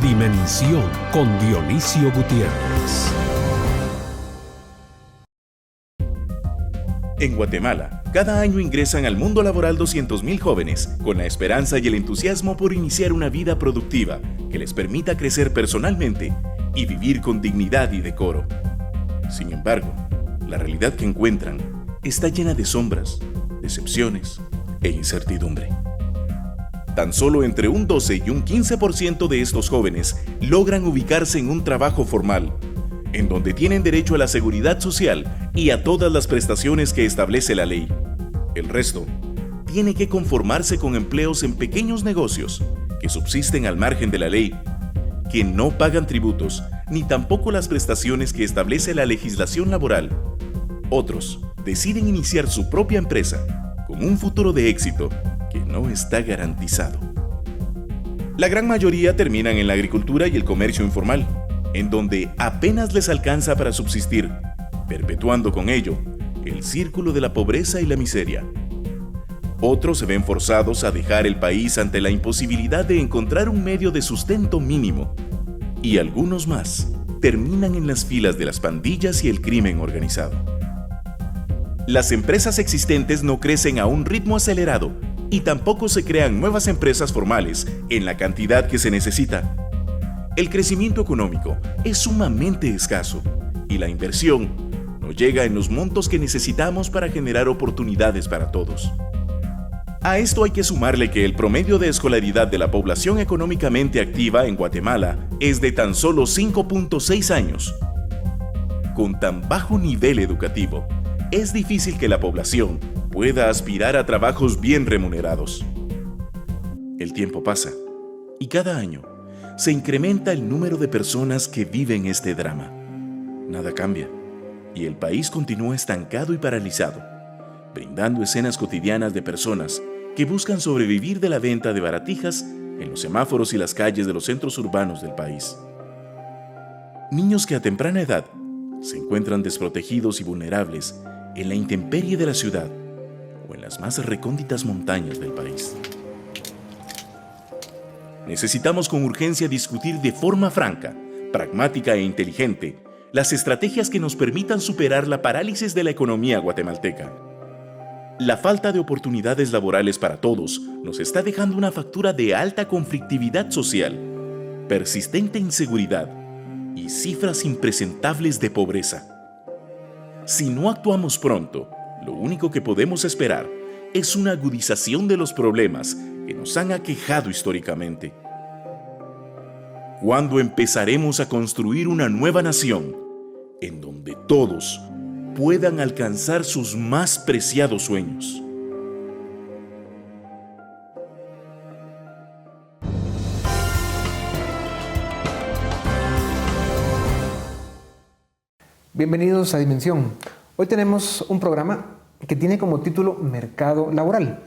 Dimensión con Dionisio Gutiérrez. En Guatemala, cada año ingresan al mundo laboral 200.000 jóvenes con la esperanza y el entusiasmo por iniciar una vida productiva que les permita crecer personalmente y vivir con dignidad y decoro. Sin embargo, la realidad que encuentran está llena de sombras, decepciones e incertidumbre. Tan solo entre un 12 y un 15% de estos jóvenes logran ubicarse en un trabajo formal, en donde tienen derecho a la seguridad social y a todas las prestaciones que establece la ley. El resto tiene que conformarse con empleos en pequeños negocios que subsisten al margen de la ley, que no pagan tributos ni tampoco las prestaciones que establece la legislación laboral. Otros deciden iniciar su propia empresa con un futuro de éxito que no está garantizado. La gran mayoría terminan en la agricultura y el comercio informal, en donde apenas les alcanza para subsistir, perpetuando con ello el círculo de la pobreza y la miseria. Otros se ven forzados a dejar el país ante la imposibilidad de encontrar un medio de sustento mínimo, y algunos más terminan en las filas de las pandillas y el crimen organizado. Las empresas existentes no crecen a un ritmo acelerado y tampoco se crean nuevas empresas formales en la cantidad que se necesita. El crecimiento económico es sumamente escaso y la inversión no llega en los montos que necesitamos para generar oportunidades para todos. A esto hay que sumarle que el promedio de escolaridad de la población económicamente activa en Guatemala es de tan solo 5.6 años. Con tan bajo nivel educativo, es difícil que la población pueda aspirar a trabajos bien remunerados. El tiempo pasa y cada año se incrementa el número de personas que viven este drama. Nada cambia y el país continúa estancado y paralizado, brindando escenas cotidianas de personas que buscan sobrevivir de la venta de baratijas en los semáforos y las calles de los centros urbanos del país. Niños que a temprana edad se encuentran desprotegidos y vulnerables en la intemperie de la ciudad o en las más recónditas montañas del país. Necesitamos con urgencia discutir de forma franca, pragmática e inteligente las estrategias que nos permitan superar la parálisis de la economía guatemalteca. La falta de oportunidades laborales para todos nos está dejando una factura de alta conflictividad social, persistente inseguridad y cifras impresentables de pobreza. Si no actuamos pronto, lo único que podemos esperar es una agudización de los problemas que nos han aquejado históricamente. ¿Cuándo empezaremos a construir una nueva nación en donde todos puedan alcanzar sus más preciados sueños? Bienvenidos a Dimensión. Hoy tenemos un programa que tiene como título Mercado Laboral.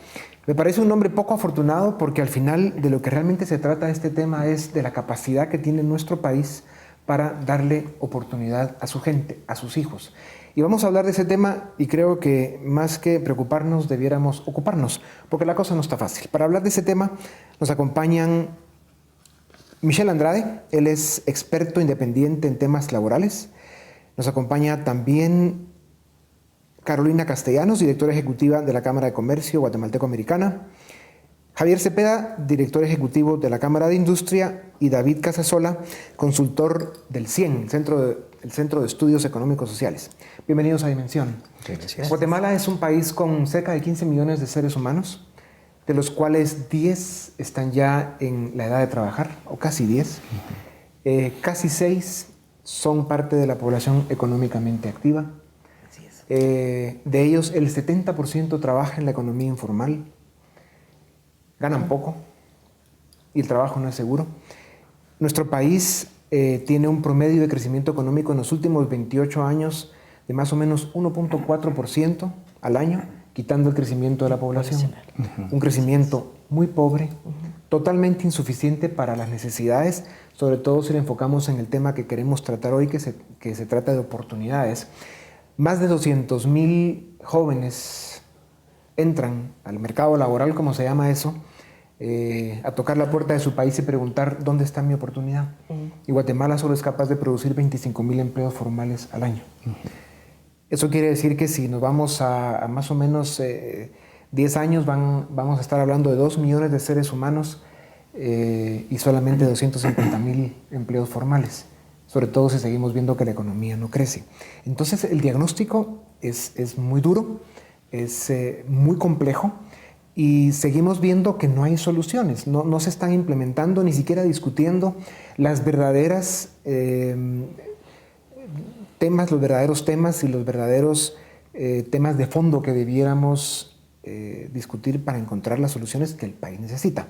Me parece un nombre poco afortunado porque al final de lo que realmente se trata este tema es de la capacidad que tiene nuestro país para darle oportunidad a su gente, a sus hijos. Y vamos a hablar de ese tema y creo que más que preocuparnos debiéramos ocuparnos porque la cosa no está fácil. Para hablar de ese tema nos acompañan Michel Andrade, él es experto independiente en temas laborales. Nos acompaña también Carolina Castellanos, directora ejecutiva de la Cámara de Comercio Guatemalteco-Americana, Javier Cepeda, director ejecutivo de la Cámara de Industria, y David Casasola, consultor del CIEN, el Centro de Estudios Económicos Sociales. Bienvenidos a Dimensión. Gracias. Guatemala es un país con cerca de 15 millones de seres humanos, de los cuales 10 están ya en la edad de trabajar, o casi 10. Casi 6 son parte de la población económicamente activa. De ellos, el 70% trabaja en la economía informal. Ganan poco y el trabajo no es seguro. Nuestro país tiene un promedio de crecimiento económico en los últimos 28 años de más o menos 1.4% al año, quitando el crecimiento de la población. Un crecimiento muy pobre, totalmente insuficiente para las necesidades, sobre todo si le enfocamos en el tema que queremos tratar hoy, que se trata de oportunidades. Más de 200.000 jóvenes entran al mercado laboral, como se llama eso, a tocar la puerta de su país y preguntar dónde está mi oportunidad. Y Guatemala solo es capaz de producir 25,000 empleos formales al año. Eso quiere decir que si nos vamos a más o menos 10 años, vamos a estar hablando de 2 millones de seres humanos y solamente 250,000 empleos formales, sobre todo si seguimos viendo que la economía no crece. Entonces el diagnóstico es muy duro, es muy complejo y seguimos viendo que no hay soluciones, no se están implementando, ni siquiera discutiendo las verdaderas los verdaderos temas y los verdaderos temas de fondo que debiéramos discutir para encontrar las soluciones que el país necesita.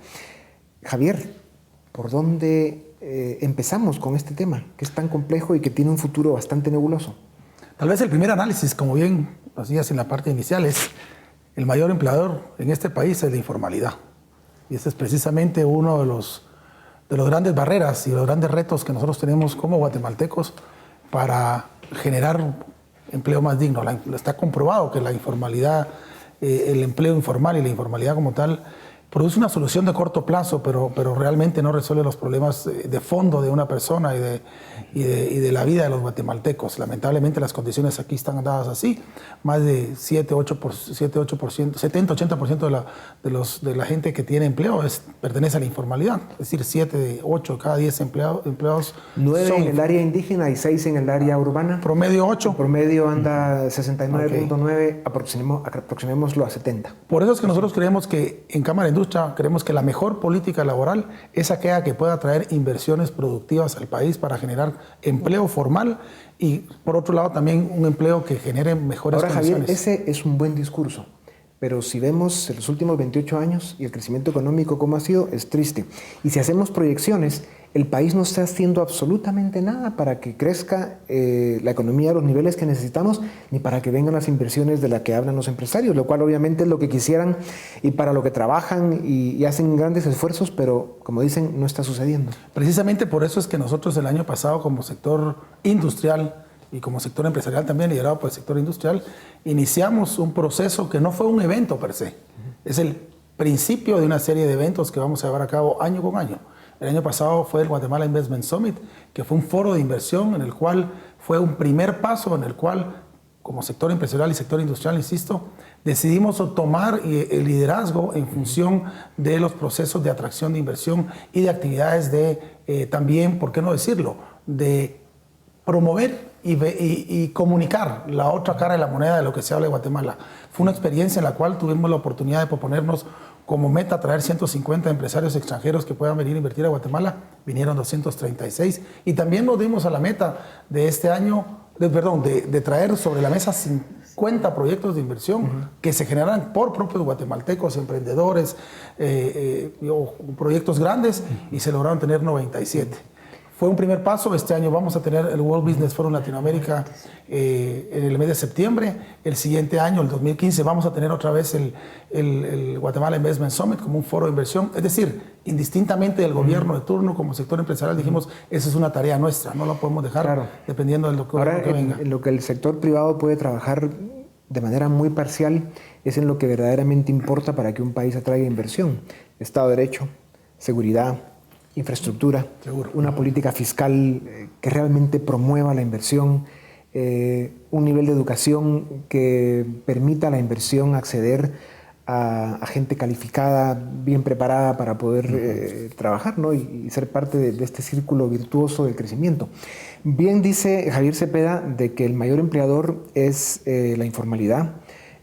Javier, ¿por dónde empezamos con este tema, que es tan complejo y que tiene un futuro bastante nebuloso? Tal vez el primer análisis, como bien lo hacías en la parte inicial, es el mayor empleador en este país es la informalidad. Y ese es precisamente uno de los grandes barreras y los grandes retos que nosotros tenemos como guatemaltecos para generar empleo más digno. Está comprobado que la informalidad, el empleo informal y la informalidad como tal, produce una solución de corto plazo, pero realmente no resuelve los problemas de fondo de una persona y de la vida de los guatemaltecos. Lamentablemente las condiciones aquí están dadas así. Más de 70-80% de la gente que tiene empleo pertenece a la informalidad. Es decir, 7 de 8 cada 10 empleados 9 en el área indígena y 6 en el área urbana. Promedio 8. El promedio anda 69.9, aproximémoslo a 70. Por eso es que nosotros creemos que en Cámara de Industria creemos que la mejor política laboral es aquella que pueda traer inversiones productivas al país para generar empleo formal y, por otro lado, también un empleo que genere mejores condiciones. Javier, ese es un buen discurso, pero si vemos en los últimos 28 años y el crecimiento económico como ha sido, es triste. Y si hacemos proyecciones, el país no está haciendo absolutamente nada para que crezca la economía a los niveles que necesitamos, ni para que vengan las inversiones de las que hablan los empresarios, lo cual obviamente es lo que quisieran y para lo que trabajan y hacen grandes esfuerzos, pero como dicen, no está sucediendo. Precisamente por eso es que nosotros el año pasado como sector industrial y como sector empresarial también liderado por el sector industrial, iniciamos un proceso que no fue un evento per se, es el principio de una serie de eventos que vamos a llevar a cabo año con año. El año pasado fue el Guatemala Investment Summit, que fue un foro de inversión en el cual fue un primer paso en el cual, como sector empresarial y sector industrial, insisto, decidimos tomar el liderazgo en función de los procesos de atracción de inversión y de actividades de, también, ¿por qué no decirlo?, de promover y comunicar la otra cara de la moneda de lo que se habla de Guatemala. Fue una experiencia en la cual tuvimos la oportunidad de proponernos como meta traer 150 empresarios extranjeros que puedan venir a invertir a Guatemala. Vinieron 236 y también nos dimos a la meta de este año, de traer sobre la mesa 50 proyectos de inversión que se generaran por propios guatemaltecos, emprendedores, proyectos grandes, y se lograron tener 97. Fue un primer paso. Este año vamos a tener el World Business Forum Latinoamérica en el mes de septiembre. El siguiente año, el 2015, vamos a tener otra vez el Guatemala Investment Summit como un foro de inversión. Es decir, indistintamente del gobierno de turno, como sector empresarial, dijimos, esa es una tarea nuestra, no la podemos dejar dependiendo de lo que venga. En lo que el sector privado puede trabajar de manera muy parcial es en lo que verdaderamente importa para que un país atraiga inversión. Estado de Derecho, seguridad, infraestructura, una política fiscal que realmente promueva la inversión, un nivel de educación que permita a la inversión acceder a gente calificada, bien preparada para poder trabajar, ¿no? y ser parte de este círculo virtuoso del crecimiento. Bien dice Javier Cepeda de que el mayor empleador es la informalidad,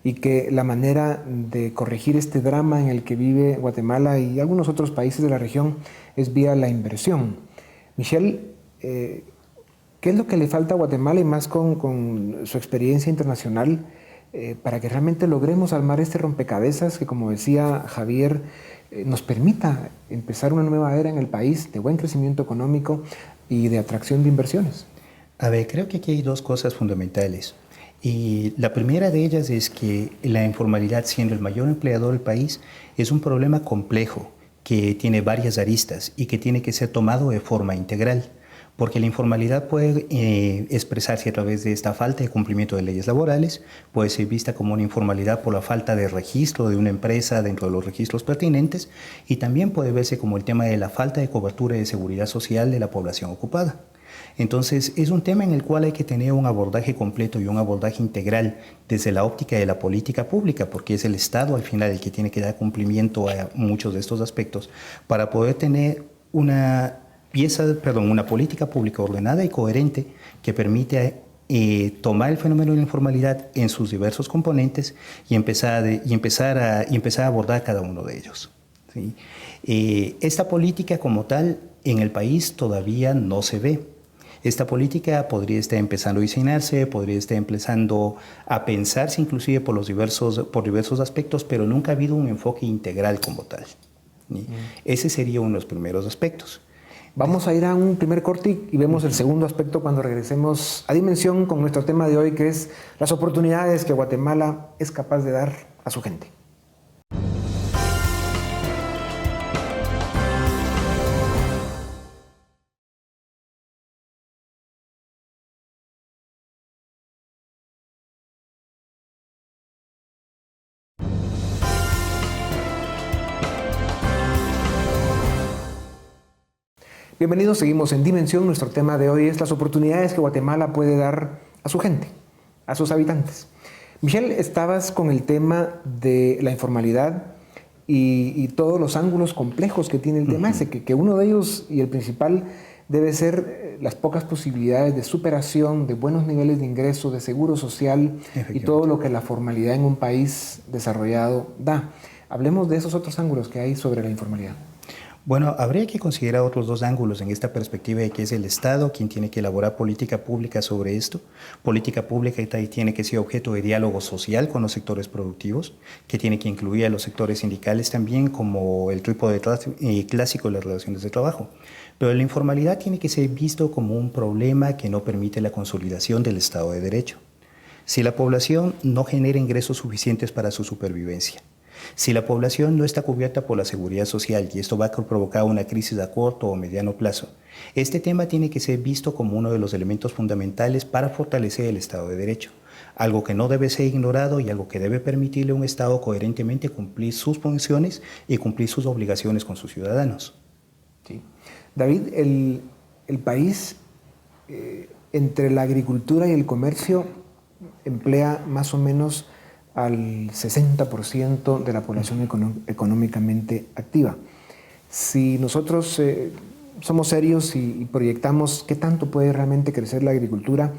y que la manera de corregir este drama en el que vive Guatemala y algunos otros países de la región es vía la inversión. Michelle, ¿qué es lo que le falta a Guatemala y más con su experiencia internacional para que realmente logremos armar este rompecabezas que, como decía Javier, nos permita empezar una nueva era en el país de buen crecimiento económico y de atracción de inversiones? A ver, creo que aquí hay dos cosas fundamentales. Y la primera de ellas es que la informalidad, siendo el mayor empleador del país, es un problema complejo que tiene varias aristas y que tiene que ser tomado de forma integral. porque la informalidad puede expresarse a través de esta falta de cumplimiento de leyes laborales, puede ser vista como una informalidad por la falta de registro de una empresa dentro de los registros pertinentes, y también puede verse como el tema de la falta de cobertura de seguridad social de la población ocupada. Entonces, es un tema en el cual hay que tener un abordaje completo y un abordaje integral desde la óptica de la política pública, porque es el Estado al final el que tiene que dar cumplimiento a muchos de estos aspectos para poder tener una política pública ordenada y coherente que permite tomar el fenómeno de la informalidad en sus diversos componentes y empezar a abordar cada uno de ellos, ¿sí? Esta política como tal en el país todavía no se ve. Esta política podría estar empezando a diseñarse, podría estar empezando a pensarse inclusive por diversos aspectos, pero nunca ha habido un enfoque integral como tal, ¿sí? Ese sería uno de los primeros aspectos. Vamos a ir a un primer corte y vemos el segundo aspecto cuando regresemos a Dimensión con nuestro tema de hoy, que es las oportunidades que Guatemala es capaz de dar a su gente. Bienvenidos, seguimos en Dimensión. Nuestro tema de hoy es las oportunidades que Guatemala puede dar a su gente, a sus habitantes. Michelle, estabas con el tema de la informalidad y todos los ángulos complejos que tiene el tema ese, que uno de ellos y el principal debe ser las pocas posibilidades de superación, de buenos niveles de ingreso, de seguro social y todo lo que la formalidad en un país desarrollado da. Hablemos de esos otros ángulos que hay sobre la informalidad. Bueno, habría que considerar otros dos ángulos en esta perspectiva de que es el Estado quien tiene que elaborar política pública sobre esto, política pública que tiene que ser objeto de diálogo social con los sectores productivos, que tiene que incluir a los sectores sindicales también como el trípode clásico de las relaciones de trabajo. Pero la informalidad tiene que ser visto como un problema que no permite la consolidación del Estado de Derecho. Si la población no genera ingresos suficientes para su supervivencia, si la población no está cubierta por la seguridad social y esto va a provocar una crisis a corto o mediano plazo, este tema tiene que ser visto como uno de los elementos fundamentales para fortalecer el Estado de Derecho, algo que no debe ser ignorado y algo que debe permitirle a un Estado coherentemente cumplir sus funciones y cumplir sus obligaciones con sus ciudadanos. Sí. David, el país entre la agricultura y el comercio emplea más o menos al 60% de la población económicamente activa. Si nosotros somos serios y proyectamos qué tanto puede realmente crecer la agricultura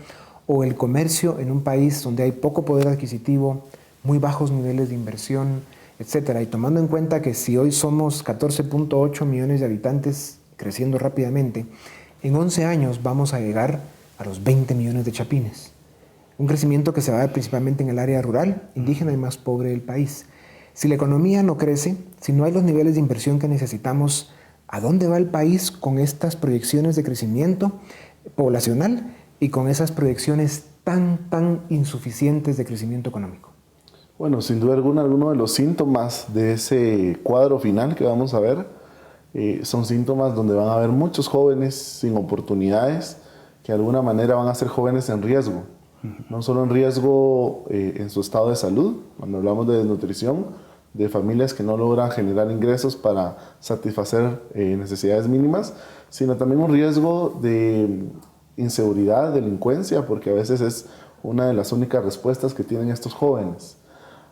o el comercio en un país donde hay poco poder adquisitivo, muy bajos niveles de inversión, etcétera, y tomando en cuenta que si hoy somos 14.8 millones de habitantes creciendo rápidamente, en 11 años vamos a llegar a los 20 millones de chapines. Un crecimiento que se va a dar principalmente en el área rural, indígena y más pobre del país. Si la economía no crece, si no hay los niveles de inversión que necesitamos, ¿a dónde va el país con estas proyecciones de crecimiento poblacional y con esas proyecciones tan insuficientes de crecimiento económico? Bueno, sin duda alguna, algunos de los síntomas de ese cuadro final que vamos a ver son síntomas donde van a haber muchos jóvenes sin oportunidades, que de alguna manera van a ser jóvenes en riesgo. No solo en riesgo en su estado de salud, cuando hablamos de desnutrición, de familias que no logran generar ingresos para satisfacer necesidades mínimas, sino también un riesgo de inseguridad, delincuencia, porque a veces es una de las únicas respuestas que tienen estos jóvenes.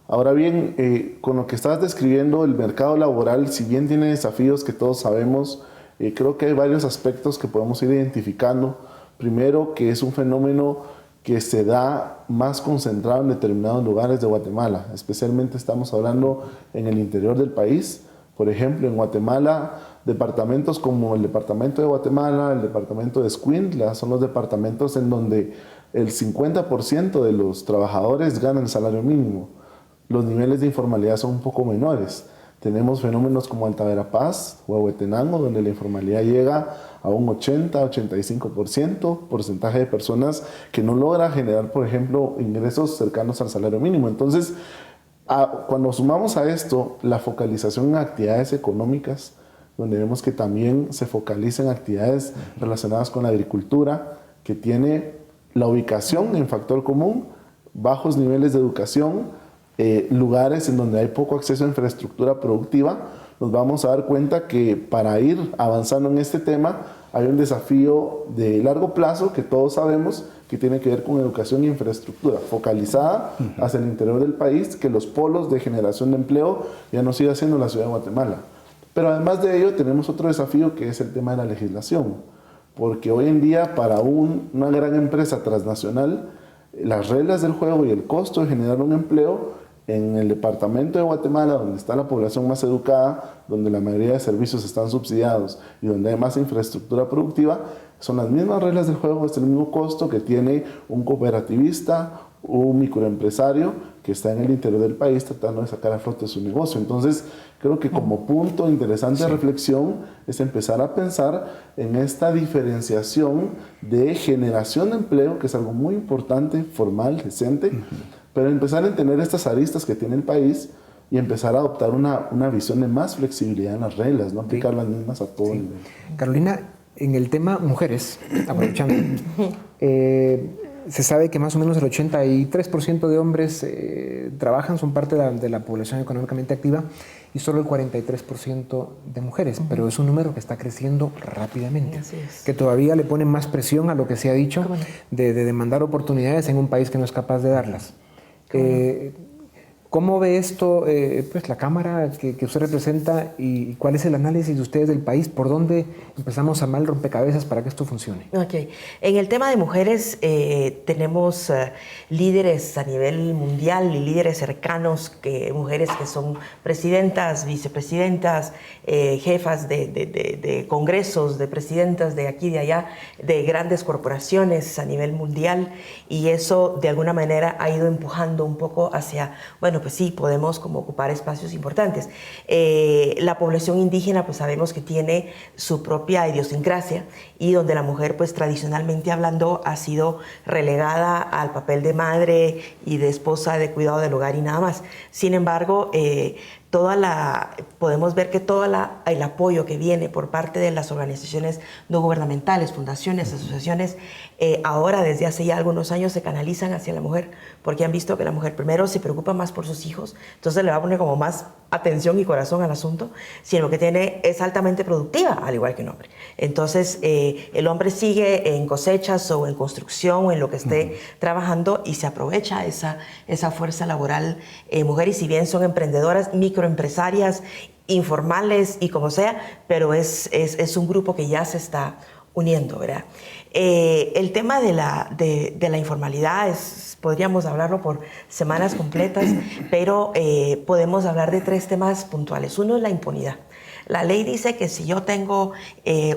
Ahora bien, con lo que estás describiendo, el mercado laboral, si bien tiene desafíos que todos sabemos, creo que hay varios aspectos que podemos ir identificando. Primero, que es un fenómeno que se da más concentrado en determinados lugares de Guatemala. Especialmente estamos hablando en el interior del país. Por ejemplo, en Guatemala, departamentos como el departamento de Guatemala, el departamento de Escuintla, son los departamentos en donde el 50% de los trabajadores ganan el salario mínimo. Los niveles de informalidad son un poco menores. Tenemos fenómenos como Alta Verapaz, Huehuetenango, donde la informalidad llega a un 80-85%, porcentaje de personas que no logran generar, por ejemplo, ingresos cercanos al salario mínimo. Entonces, cuando sumamos a esto la focalización en actividades económicas donde vemos que también se focalizan actividades relacionadas con la agricultura, que tiene la ubicación en factor común, bajos niveles de educación, lugares en donde hay poco acceso a infraestructura productiva. Nos vamos a dar cuenta que para ir avanzando en este tema hay un desafío de largo plazo que todos sabemos que tiene que ver con educación e infraestructura focalizada hacia el interior del país, que los polos de generación de empleo ya no siga siendo la ciudad de Guatemala. Pero además de ello tenemos otro desafío que es el tema de la legislación, porque hoy en día para una gran empresa transnacional las reglas del juego y el costo de generar un empleo en el departamento de Guatemala, donde está la población más educada, donde la mayoría de servicios están subsidiados y donde hay más infraestructura productiva, son las mismas reglas del juego, es el mismo costo que tiene un cooperativista, un microempresario que está en el interior del país tratando de sacar a flote su negocio. Entonces, creo que como punto interesante de reflexión es empezar a pensar en esta diferenciación de generación de empleo, que es algo muy importante, formal, decente, pero empezar a entender estas aristas que tiene el país y empezar a adoptar una visión de más flexibilidad en las reglas, no aplicar las mismas a todo nivel. Carolina, en el tema mujeres, aprovechando, se sabe que más o menos el 83% de hombres trabajan, son parte de la población económicamente activa, y solo el 43% de mujeres, pero es un número que está creciendo rápidamente, que todavía le pone más presión a lo que se ha dicho de demandar oportunidades en un país que no es capaz de darlas. ¿Cómo ve esto pues la Cámara que usted representa y cuál es el análisis de ustedes del país? ¿Por dónde empezamos a armar el rompecabezas para que esto funcione? Okay. En el tema de mujeres tenemos líderes a nivel mundial y líderes cercanos, mujeres que son presidentas, vicepresidentas, jefas de congresos, de presidentas de aquí y de allá, de grandes corporaciones a nivel mundial, y eso de alguna manera ha ido empujando un poco hacia, bueno, pues sí, podemos como ocupar espacios importantes. La población indígena, pues sabemos que tiene su propia idiosincrasia y donde la mujer, pues tradicionalmente hablando, ha sido relegada al papel de madre y de esposa, de cuidado del hogar y nada más. Sin embargo, podemos ver que todo el apoyo que viene por parte de las organizaciones no gubernamentales, fundaciones, asociaciones, ahora desde hace ya algunos años se canalizan hacia la mujer, porque han visto que la mujer primero se preocupa más por sus hijos, entonces le va a poner como más atención y corazón al asunto, sino que es altamente productiva, al igual que un hombre. Entonces, el hombre sigue en cosechas o en construcción o en lo que esté trabajando y se aprovecha esa fuerza laboral mujer, y si bien son emprendedoras, microempresarias, informales y como sea, pero es un grupo que ya se está uniendo, ¿verdad? El tema de la informalidad podríamos hablarlo por semanas completas, pero podemos hablar de 3 temas puntuales. Uno es la impunidad. La ley dice que si yo tengo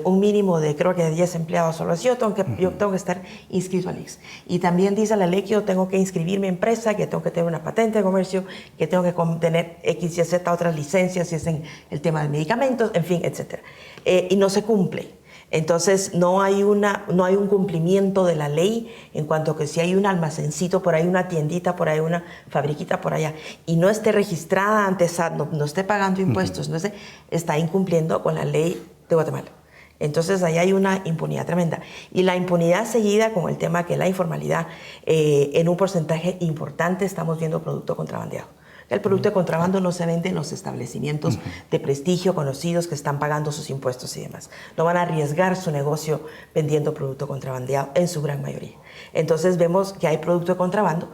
un mínimo de, creo que de 10 empleados solo así, yo tengo que estar inscrito al IX. Y también dice la ley que yo tengo que inscribir mi empresa, que tengo que tener una patente de comercio, que tengo que tener X y Z otras licencias, si es en el tema de medicamentos, en fin, etc. Y no se cumple. Entonces no hay un cumplimiento de la ley en cuanto a que si hay un almacencito por ahí, una tiendita por ahí, una fabriquita por allá, y no esté registrada ante SAT, no esté pagando impuestos, está incumpliendo con la ley de Guatemala. Entonces ahí hay una impunidad tremenda. Y la impunidad seguida con el tema que la informalidad, en un porcentaje importante estamos viendo producto contrabandeado. El producto de contrabando no se vende en los establecimientos de prestigio conocidos que están pagando sus impuestos y demás. No van a arriesgar su negocio vendiendo producto contrabandeado en su gran mayoría. Entonces vemos que hay producto de contrabando,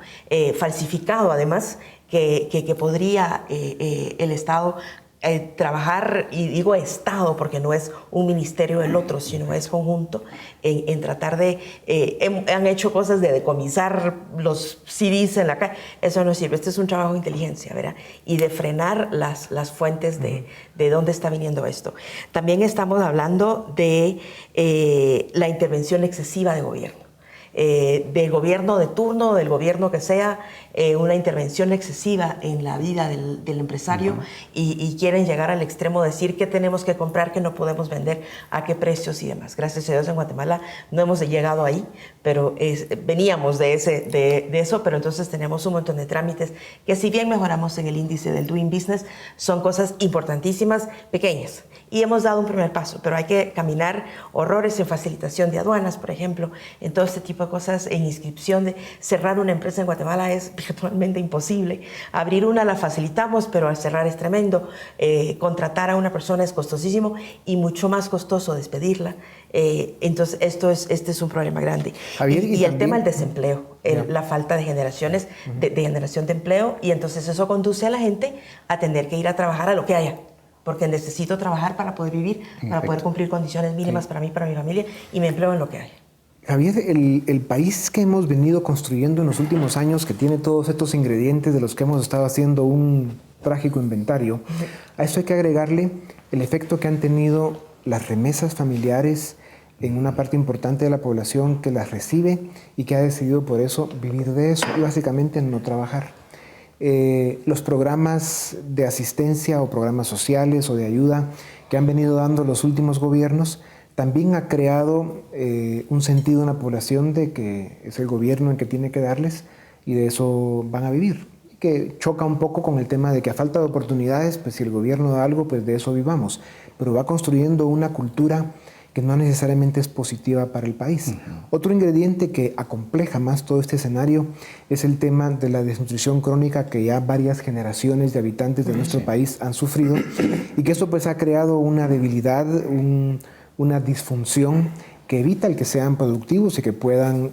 falsificado además, que podría el Estado trabajar, y digo Estado porque no es un ministerio del otro, sino es conjunto, en tratar de... han hecho cosas de decomisar los CDs en la calle. Eso no sirve. Este es un trabajo de inteligencia, ¿verdad? Y de frenar las fuentes de dónde está viniendo esto. También estamos hablando de la intervención excesiva de gobierno. del gobierno de turno, del gobierno que sea, una intervención excesiva en la vida del empresario y quieren llegar al extremo de decir qué tenemos que comprar, qué no podemos vender, a qué precios y demás. Gracias a Dios en Guatemala no hemos llegado ahí, pero veníamos de eso, pero entonces tenemos un montón de trámites que si bien mejoramos en el índice del Doing Business, son cosas importantísimas, pequeñas. Y hemos dado un primer paso, pero hay que caminar horrores en facilitación de aduanas, por ejemplo, en todo este tipo de cosas, en inscripción de cerrar una empresa en Guatemala es virtualmente imposible. Abrir una la facilitamos, pero al cerrar es tremendo. Contratar a una persona es costosísimo y mucho más costoso despedirla. Entonces, este es un problema grande. Javier, y el tema del desempleo, la falta de generaciones, de generación de empleo, y entonces eso conduce a la gente a tener que ir a trabajar a lo que haya. Porque necesito trabajar para poder vivir, para poder cumplir condiciones mínimas para mí, para mi familia, y me empleo en lo que hay. Javier, el país que hemos venido construyendo en los últimos años, que tiene todos estos ingredientes de los que hemos estado haciendo un trágico inventario, a eso hay que agregarle el efecto que han tenido las remesas familiares en una parte importante de la población que las recibe y que ha decidido por eso vivir de eso y básicamente no trabajar. Los programas de asistencia o programas sociales o de ayuda que han venido dando los últimos gobiernos también ha creado un sentido en la población de que es el gobierno el que tiene que darles y de eso van a vivir, que choca un poco con el tema de que a falta de oportunidades, pues si el gobierno da algo, pues de eso vivamos, pero va construyendo una cultura que no necesariamente es positiva para el país. Otro ingrediente que acompleja más todo este escenario es el tema de la desnutrición crónica que ya varias generaciones de habitantes de nuestro país han sufrido y que eso pues ha creado una debilidad, una disfunción que evita el que sean productivos y que puedan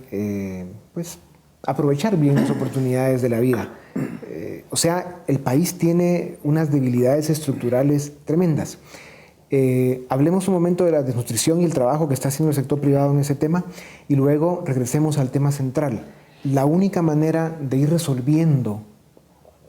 pues aprovechar bien las oportunidades de la vida. O sea, el país tiene unas debilidades estructurales tremendas. Hablemos un momento de la desnutrición y el trabajo que está haciendo el sector privado en ese tema y luego regresemos al tema central. La única manera de ir resolviendo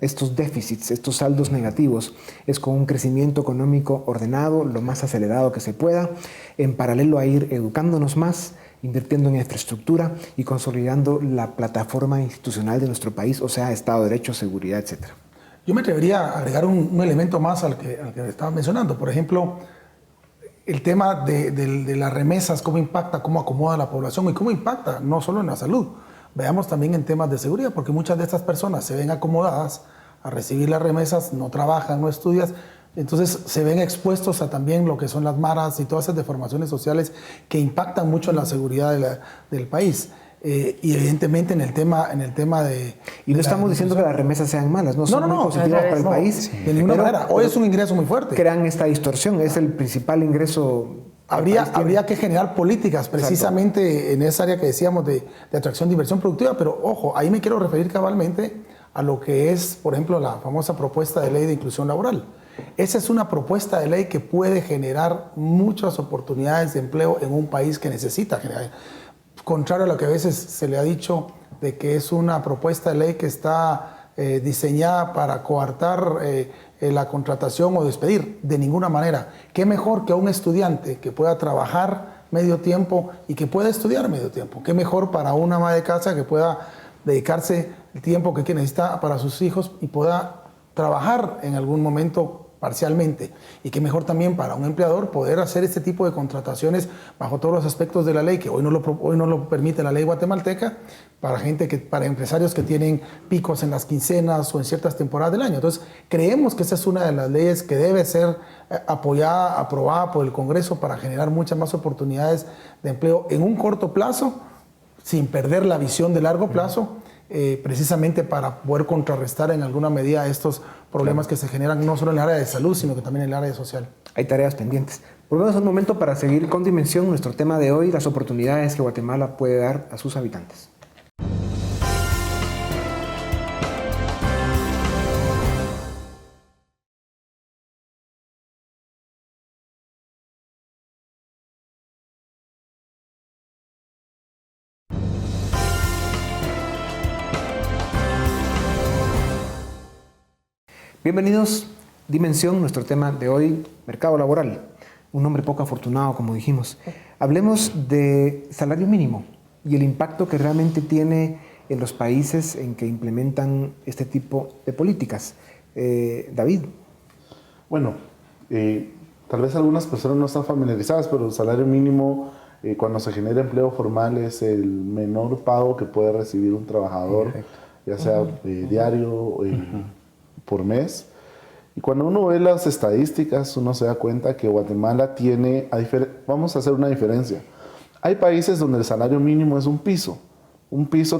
estos déficits, estos saldos negativos, es con un crecimiento económico ordenado, lo más acelerado que se pueda, en paralelo a ir educándonos más, invirtiendo en infraestructura y consolidando la plataforma institucional de nuestro país, o sea, Estado de Derecho, seguridad, etc. Yo me atrevería a agregar un elemento más al que estaba mencionando. Por ejemplo, el tema de las remesas, cómo impacta, cómo acomoda a la población y cómo impacta no solo en la salud. Veamos también en temas de seguridad, porque muchas de estas personas se ven acomodadas a recibir las remesas, no trabajan, no estudian, entonces se ven expuestos a también lo que son las maras y todas esas deformaciones sociales que impactan mucho en la seguridad del país. Y evidentemente en el tema de... Y no estamos diciendo que las remesas sean malas, no son muy positivas para el país. De ninguna manera. Hoy es un ingreso muy fuerte. Crean esta distorsión, es el principal ingreso. Habría que generar políticas precisamente en esa área que decíamos de atracción de inversión productiva, pero ojo, ahí me quiero referir cabalmente a lo que es, por ejemplo, la famosa propuesta de ley de inclusión laboral. Esa es una propuesta de ley que puede generar muchas oportunidades de empleo en un país que necesita generar. Contrario a lo que a veces se le ha dicho de que es una propuesta de ley que está diseñada para coartar la contratación o despedir, de ninguna manera. ¿Qué mejor que a un estudiante que pueda trabajar medio tiempo y que pueda estudiar medio tiempo? ¿Qué mejor para una ama de casa que pueda dedicarse el tiempo que necesita para sus hijos y pueda trabajar en algún momento parcialmente? Y qué mejor también para un empleador poder hacer este tipo de contrataciones bajo todos los aspectos de la ley, que hoy no lo permite la ley guatemalteca, para empresarios que tienen picos en las quincenas o en ciertas temporadas del año. Entonces, creemos que esa es una de las leyes que debe ser apoyada, aprobada por el Congreso para generar muchas más oportunidades de empleo en un corto plazo, sin perder la visión de largo plazo, precisamente para poder contrarrestar en alguna medida estos problemas que se generan no solo en el área de salud, sino que también en el área social. Hay tareas pendientes. Volvemos a un momento para seguir con Dimensión, nuestro tema de hoy, las oportunidades que Guatemala puede dar a sus habitantes. Bienvenidos, Dimensión, nuestro tema de hoy, mercado laboral. Un hombre poco afortunado, como dijimos. Hablemos de salario mínimo. y el impacto que realmente tiene en los países en que implementan este tipo de políticas. David. Bueno, tal vez algunas personas no están familiarizadas, pero el salario mínimo, cuando se genera empleo formal, es el menor pago que puede recibir un trabajador, ya sea diario, por mes. Y cuando uno ve las estadísticas, uno se da cuenta que Guatemala tiene, vamos a hacer una diferencia. Hay países donde el salario mínimo es un piso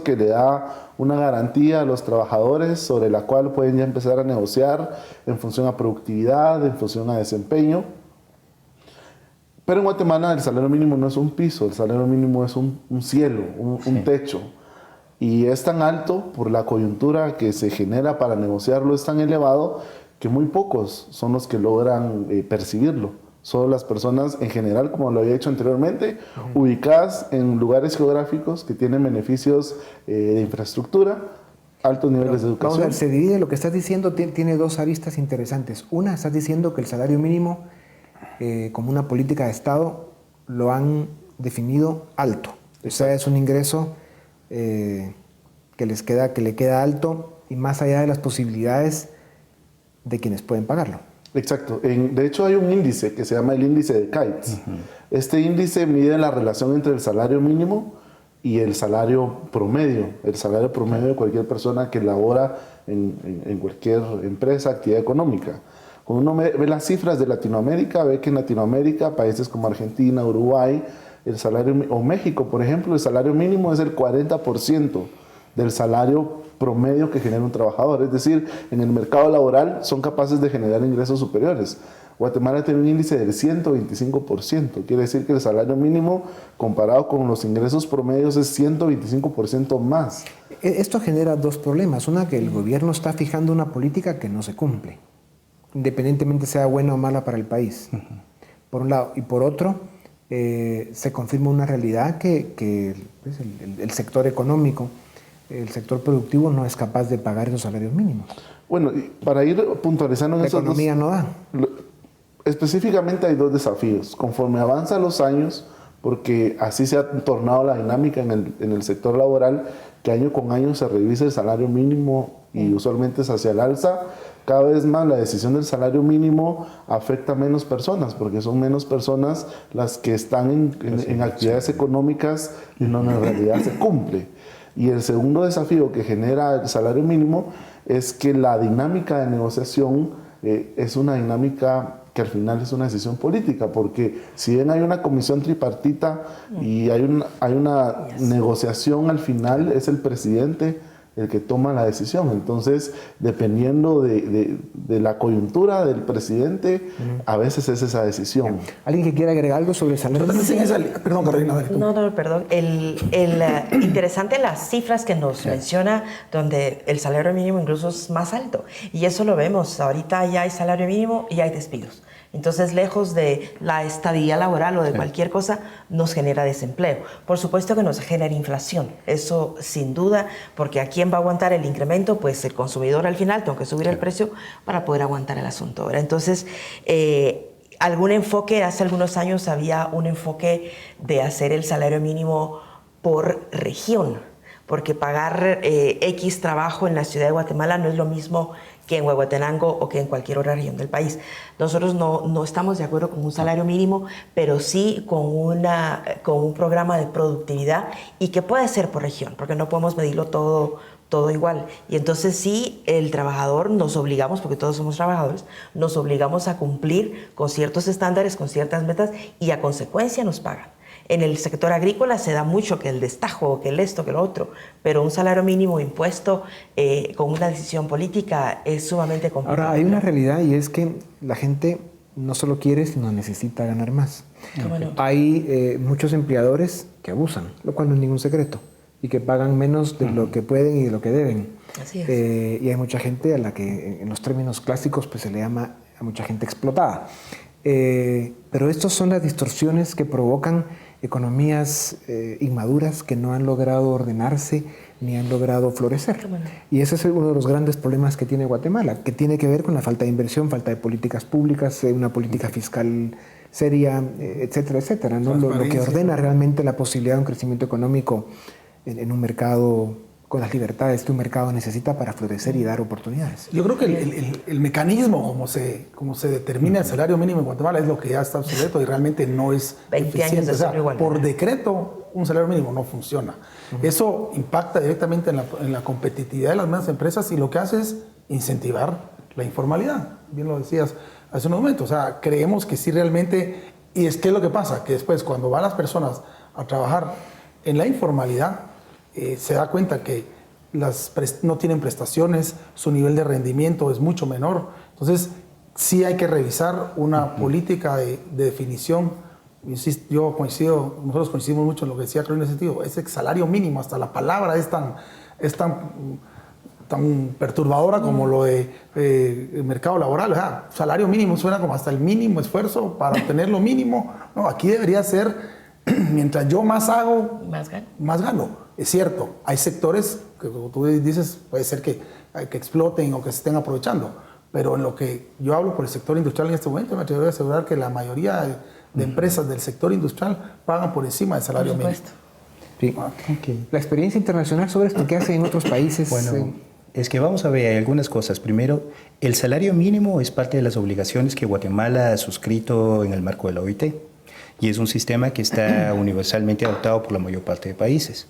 que le da una garantía a los trabajadores sobre la cual pueden ya empezar a negociar en función a productividad, en función a desempeño. Pero en Guatemala el salario mínimo no es un piso, el salario mínimo es un cielo, un techo. Y es tan alto por la coyuntura que se genera para negociarlo, es tan elevado que muy pocos son los que logran percibirlo. Solo las personas en general, como lo había dicho anteriormente, ubicadas en lugares geográficos que tienen beneficios de infraestructura, altos niveles de educación. Vamos a ver, se divide, lo que estás diciendo tiene dos aristas interesantes. Una, estás diciendo que el salario mínimo, como una política de Estado, lo han definido alto. O sea, es un ingreso que le queda alto y más allá de las posibilidades de quienes pueden pagarlo. Exacto. De hecho, hay un índice que se llama el índice de Cates. Este índice mide la relación entre el salario mínimo y el salario promedio. El salario promedio de cualquier persona que labora en cualquier empresa, actividad económica. Cuando uno ve las cifras de Latinoamérica, ve que en Latinoamérica, países como Argentina, Uruguay, o México, por ejemplo, el salario mínimo es el 40% del salario promedio que genera un trabajador. Es decir, en el mercado laboral son capaces de generar ingresos superiores. Guatemala tiene un índice del 125%. Quiere decir que el salario mínimo comparado con los ingresos promedios es 125% más. Esto genera dos problemas. Una, que el gobierno está fijando una política que no se cumple, independientemente sea buena o mala para el país, por un lado. Y por otro, se confirma una realidad que pues, el sector económico, el sector productivo no es capaz de pagar esos salarios mínimos. Bueno, para ir puntualizando en la economía no da. Específicamente hay dos desafíos. Conforme avanzan los años, porque así se ha tornado la dinámica en el sector laboral, que año con año se revisa el salario mínimo y usualmente es hacia el alza, cada vez más la decisión del salario mínimo afecta a menos personas, porque son menos personas las que están en actividades económicas en donde en realidad se cumple. Y el segundo desafío que genera el salario mínimo es que la dinámica de negociación es una dinámica que al final es una decisión política, porque si bien hay una comisión tripartita y hay una negociación, al final es el presidente el que toma la decisión. Entonces, dependiendo de la coyuntura del presidente, a veces es esa decisión. ¿Alguien que quiera agregar algo sobre el salario mínimo? Perdón, Carolina. No, perdón. Interesante las cifras que nos menciona, donde el salario mínimo incluso es más alto. Y eso lo vemos. Ahorita ya hay salario mínimo y hay despidos. Entonces, lejos de la estabilidad laboral o de cualquier cosa, nos genera desempleo. Por supuesto que nos genera inflación. Eso sin duda, porque ¿a quién va a aguantar el incremento? Pues el consumidor al final, tengo que subir el precio para poder aguantar el asunto. ¿Verdad? Entonces, algún enfoque, hace algunos años había un enfoque de hacer el salario mínimo por región, porque pagar X trabajo en la ciudad de Guatemala no es lo mismo que en Huehuetenango o que en cualquier otra región del país. Nosotros no estamos de acuerdo con un salario mínimo, pero sí con un programa de productividad y que puede ser por región, porque no podemos medirlo todo igual. Y entonces sí, el trabajador nos obligamos, porque todos somos trabajadores, nos obligamos a cumplir con ciertos estándares, con ciertas metas y a consecuencia nos pagan. En el sector agrícola se da mucho que el destajo, que el esto, que lo otro, pero un salario mínimo impuesto con una decisión política es sumamente complicado. Ahora, hay una realidad y es que la gente no solo quiere, sino necesita ganar más. Bueno. Hay muchos empleadores que abusan, lo cual no es ningún secreto, y que pagan menos de lo que pueden y de lo que deben. Así es. Y hay mucha gente a la que en los términos clásicos pues, se le llama a mucha gente explotada. Pero estas son las distorsiones que provocan economías inmaduras que no han logrado ordenarse ni han logrado florecer. Bueno. Y ese es uno de los grandes problemas que tiene Guatemala, que tiene que ver con la falta de inversión, falta de políticas públicas, una política fiscal seria, etcétera, etcétera, ¿no? Lo que ordena realmente la posibilidad de un crecimiento económico en un mercado con las libertades que un mercado necesita para florecer y dar oportunidades. Yo creo que el mecanismo como se determina el salario mínimo en Guatemala es lo que ya está obsoleto y realmente no es 20 eficiente. años de O sea, igual. por decreto, un salario mínimo no funciona. Eso impacta directamente en la competitividad de las mismas empresas y lo que hace es incentivar la informalidad. Bien lo decías hace unos momentos. O sea, creemos que sí realmente... Y es que es lo que pasa, que después cuando van las personas a trabajar en la informalidad, se da cuenta que no tienen prestaciones, su nivel de rendimiento es mucho menor. Entonces, sí hay que revisar una política de definición. Insisto, nosotros coincidimos mucho en lo que decía Claudio en ese sentido. Ese salario mínimo, hasta la palabra es tan perturbadora como lo de mercado laboral. O sea, salario mínimo suena como hasta el mínimo esfuerzo para obtener lo mínimo. No, aquí debería ser, mientras yo más hago, más gano. Es cierto, hay sectores que, como tú dices, puede ser que exploten o que se estén aprovechando, pero en lo que yo hablo por el sector industrial en este momento, me atrevo a asegurar que la mayoría de empresas del sector industrial pagan por encima del salario mínimo. Sí. Okay. La experiencia internacional sobre esto, ¿qué hace en otros países? Bueno, es que vamos a ver, hay algunas cosas. Primero, el salario mínimo es parte de las obligaciones que Guatemala ha suscrito en el marco de la OIT y es un sistema que está universalmente adoptado por la mayor parte de países.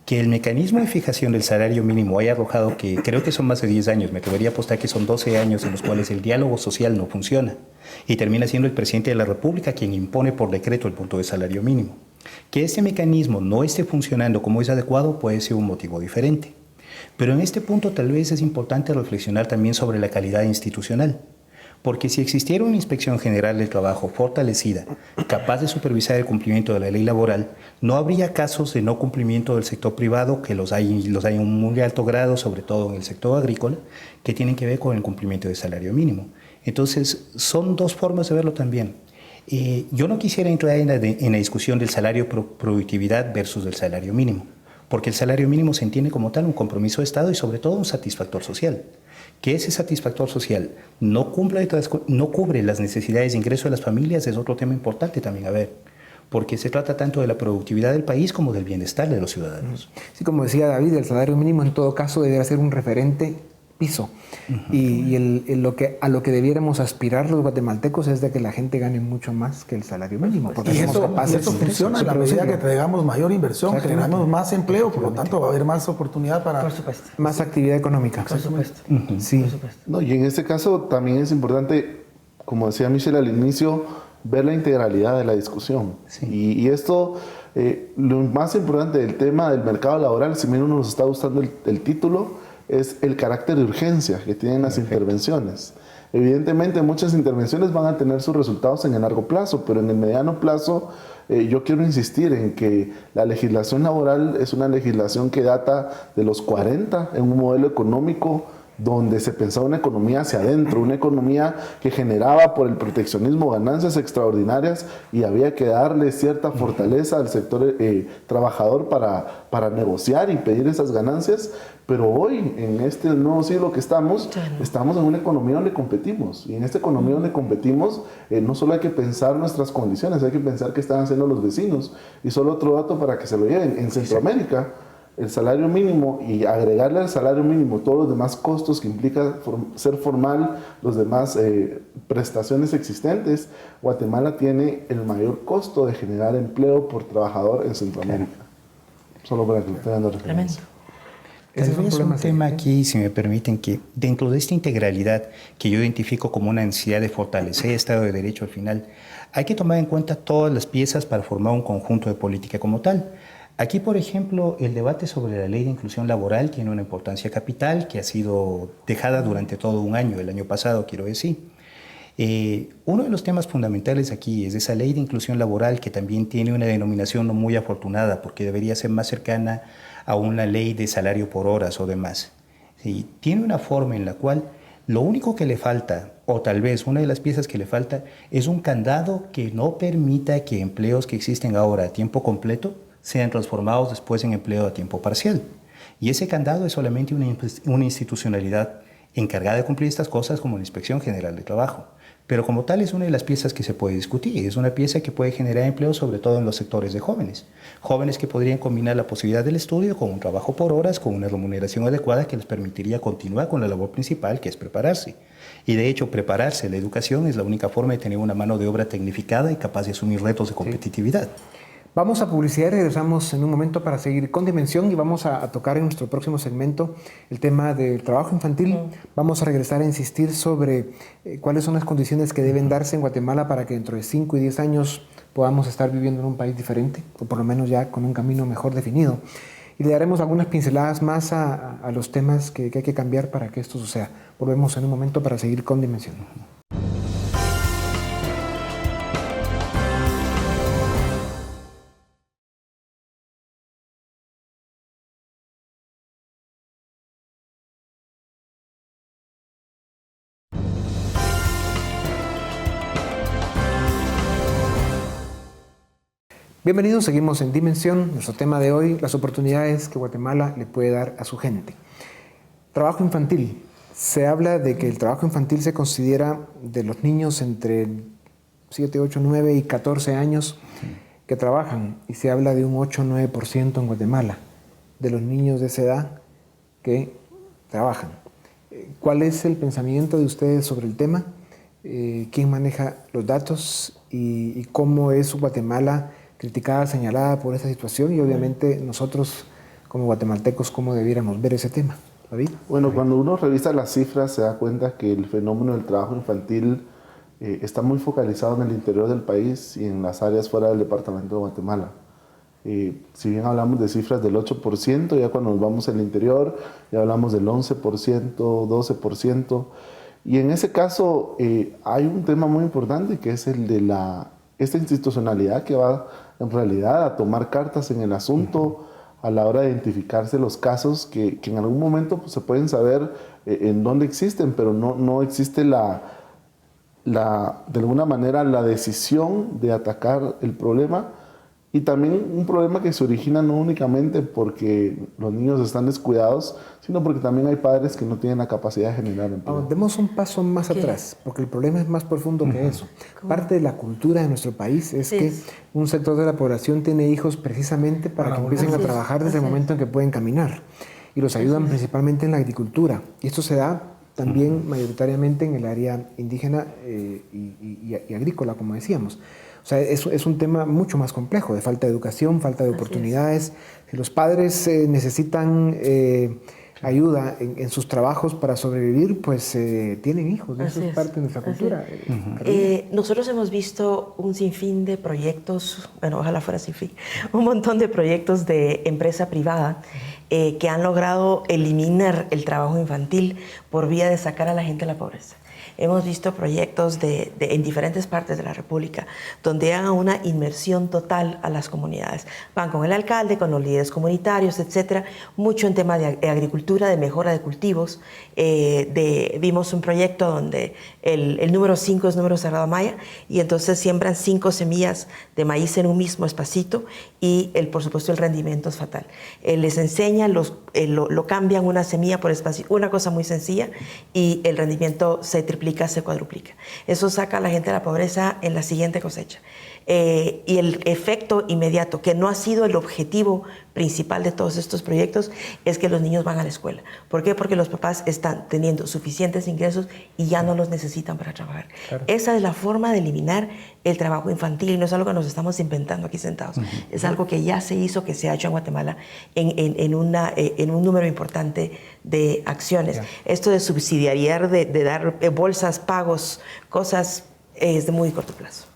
Que el mecanismo de fijación del salario mínimo haya arrojado que creo que son más de 10 años, me atrevería a apostar que son 12 años en los cuales el diálogo social no funciona y termina siendo el presidente de la República quien impone por decreto el punto de salario mínimo. Que este mecanismo no esté funcionando como es adecuado puede ser un motivo diferente. Pero en este punto tal vez es importante reflexionar también sobre la calidad institucional. Porque si existiera una Inspección General del Trabajo fortalecida, capaz de supervisar el cumplimiento de la ley laboral, no habría casos de no cumplimiento del sector privado, que los hay en un muy alto grado, sobre todo en el sector agrícola, que tienen que ver con el cumplimiento del salario mínimo. Entonces, son dos formas de verlo también. Yo no quisiera entrar en la discusión del salario productividad versus del salario mínimo, porque el salario mínimo se entiende como tal un compromiso de Estado y sobre todo un satisfactor social. Que ese satisfactor social no cubre las necesidades de ingreso de las familias es otro tema importante también a ver, porque se trata tanto de la productividad del país como del bienestar de los ciudadanos. Sí, como decía David, el salario mínimo en todo caso debería ser un referente piso. Y a lo que debiéramos aspirar los guatemaltecos es de que la gente gane mucho más que el salario mínimo. Porque y eso funciona en la medida que traigamos mayor inversión, generamos más empleo, por lo tanto va a haber más oportunidad para... Por supuesto. Más actividad económica. Por supuesto. Sí. Por supuesto. No, y en este caso también es importante, como decía Michelle al inicio, ver la integralidad de la discusión. Sí. Y esto, lo más importante del tema del mercado laboral, si menos nos está gustando el título, es el carácter de urgencia que tienen las intervenciones. Evidentemente muchas intervenciones van a tener sus resultados en el largo plazo, pero en el mediano plazo yo quiero insistir en que la legislación laboral es una legislación que data de los 40 en un modelo económico donde se pensaba una economía hacia adentro, una economía que generaba por el proteccionismo ganancias extraordinarias y había que darle cierta fortaleza al sector trabajador para negociar y pedir esas ganancias, pero hoy, en este nuevo siglo que estamos en una economía donde competimos, y en esta economía donde competimos no solo hay que pensar nuestras condiciones, hay que pensar qué están haciendo los vecinos. Y solo otro dato para que se lo lleven, en Centroamérica el salario mínimo y agregarle al salario mínimo todos los demás costos que implica ser formal, los demás prestaciones existentes, Guatemala tiene el mayor costo de generar empleo por trabajador en Centroamérica. Solo para que lo tengan de referencia. Tal vez un tema aquí, si me permiten, que dentro de esta integralidad que yo identifico como una necesidad de fortalecer el Estado de Derecho al final, hay que tomar en cuenta todas las piezas para formar un conjunto de política como tal. Aquí, por ejemplo, el debate sobre la ley de inclusión laboral tiene una importancia capital que ha sido dejada durante todo un año, el año pasado quiero decir. Uno de los temas fundamentales aquí es esa ley de inclusión laboral que también tiene una denominación no muy afortunada porque debería ser más cercana a una ley de salario por horas o demás. Sí, tiene una forma en la cual lo único que le falta, o tal vez una de las piezas que le falta, es un candado que no permita que empleos que existen ahora a tiempo completo sean transformados después en empleo a tiempo parcial. Y ese candado es solamente una institucionalidad encargada de cumplir estas cosas como la Inspección General de Trabajo. Pero como tal es una de las piezas que se puede discutir, es una pieza que puede generar empleo sobre todo en los sectores de jóvenes. Jóvenes que podrían combinar la posibilidad del estudio con un trabajo por horas, con una remuneración adecuada que les permitiría continuar con la labor principal, que es prepararse. Y de hecho, prepararse, la educación es la única forma de tener una mano de obra tecnificada y capaz de asumir retos de competitividad. Vamos a publicidad y regresamos en un momento para seguir con Dimensión y vamos a tocar en nuestro próximo segmento el tema del trabajo infantil. Vamos a regresar a insistir sobre cuáles son las condiciones que deben darse en Guatemala para que dentro de 5 y 10 años podamos estar viviendo en un país diferente, o por lo menos ya con un camino mejor definido. Y le daremos algunas pinceladas más a los temas que hay que cambiar para que esto suceda. Volvemos en un momento para seguir con Dimensión. Bienvenidos, seguimos en Dimensión. Nuestro tema de hoy, las oportunidades que Guatemala le puede dar a su gente. Trabajo infantil. Se habla de que el trabajo infantil se considera de los niños entre 7, 8, 9 y 14 años que trabajan. Y se habla de un 8-9% en Guatemala de los niños de esa edad que trabajan. ¿Cuál es el pensamiento de ustedes sobre el tema? ¿Quién maneja los datos? ¿Y cómo es Guatemala criticada, señalada por esa situación? Y obviamente nosotros como guatemaltecos, ¿cómo debiéramos ver ese tema? David. Bueno, cuando uno revisa las cifras se da cuenta que el fenómeno del trabajo infantil está muy focalizado en el interior del país y en las áreas fuera del departamento de Guatemala. Si bien hablamos de cifras del 8%, ya cuando nos vamos al interior ya hablamos del 11%, 12%. Y en ese caso hay un tema muy importante que es el de esta institucionalidad que va en realidad a tomar cartas en el asunto a la hora de identificarse los casos que en algún momento pues, se pueden saber en dónde existen, pero no existe de alguna manera la decisión de atacar el problema. Y también un problema que se origina no únicamente porque los niños están descuidados, sino porque también hay padres que no tienen la capacidad de generar empleo. Demos un paso más atrás, porque el problema es más profundo que eso. Parte de la cultura de nuestro país es que un sector de la población tiene hijos precisamente para que empiecen a trabajar desde el momento en que pueden caminar. Y los ayudan principalmente en la agricultura. Y esto se da también mayoritariamente en el área indígena y agrícola, como decíamos. O sea, es un tema mucho más complejo, de falta de educación, falta de oportunidades. Si los padres necesitan ayuda en sus trabajos para sobrevivir, pues tienen hijos. Eso es parte de nuestra cultura. Nosotros hemos visto un sinfín de proyectos, bueno, ojalá fuera sin fin, un montón de proyectos de empresa privada que han logrado eliminar el trabajo infantil por vía de sacar a la gente de la pobreza. Hemos visto proyectos en diferentes partes de la República donde hagan una inmersión total a las comunidades. Van con el alcalde, con los líderes comunitarios, etcétera. Mucho en tema de agricultura, de mejora de cultivos. Vimos un proyecto donde el número 5 es número cerrado maya y entonces siembran 5 semillas de maíz en un mismo espacito y por supuesto el rendimiento es fatal. Les enseñan, lo cambian una semilla por espacio, una cosa muy sencilla y el rendimiento se triplica, se cuadruplica. Eso saca a la gente de la pobreza en la siguiente cosecha. Y el efecto inmediato, que no ha sido el objetivo principal de todos estos proyectos, es que los niños van a la escuela. ¿Por qué? Porque los papás están teniendo suficientes ingresos y ya no los necesitan para trabajar. Claro. Esa es la forma de eliminar el trabajo infantil y no es algo que nos estamos inventando aquí sentados. Es algo que ya se hizo, que se ha hecho en Guatemala en un número importante de acciones. Esto de subsidiariar, de dar bolsas, pagos, cosas, es de muy corto plazo.